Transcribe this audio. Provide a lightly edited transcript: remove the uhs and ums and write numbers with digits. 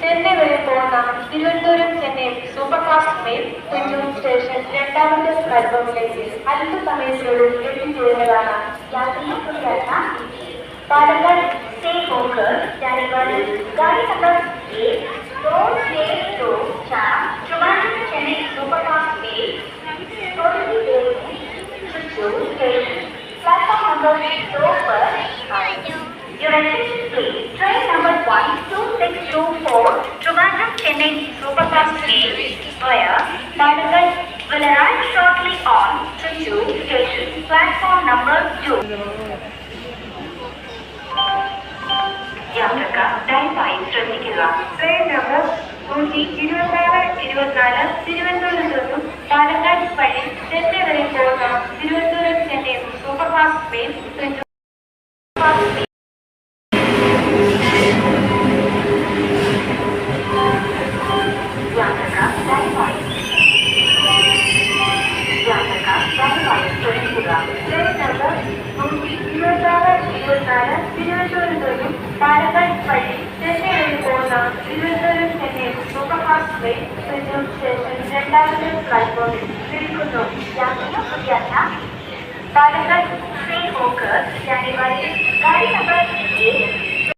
ചെന്നൈ വരെ പോകുന്ന Thiruvananthapuram Chennai superfast mail Thunchur station രണ്ടാമത്തെ പ്ലാറ്റ്ഫോമിലേക്ക് അല്പസമയത്തിനുള്ളിൽ എത്തിച്ചേരുന്നതാണ്. പാലക്കാട് stay focused, Janivali, गाड़ी number 8, 262 Cham, Trivandrum Chennai Superfast Mail, Totally Trichy Station, platform number 4 पर Your attention please, train number 12624, Trivandrum Chennai Superfast Mail via Palakad will arrive shortly on Trichy Station, platform number 2. യാത്രക്കാർ ദയവായി ശ്രദ്ധിക്കുക. Train number 126-24 Thiruvananthapuram നിന്നും പാലക്കാട് വഴി ചെന്നൈ വരെ പോകുന്ന Thiruvananthapuram Chennai superfast mail യാത്രക്കാർ ദയവായി ശ്രദ്ധിക്കുക. ട്രെയിൻ നമ്പർ 126-24 തിരുവനന്തപുരം നിന്നും പാലക്കാട് വഴി ചെന്നൈ വരെ പോകുന്ന Thiruvananthapuram Chennai superfast mail Thunchur station രണ്ടാമത്തെ പ്ലാറ്റ്ഫോമിൽ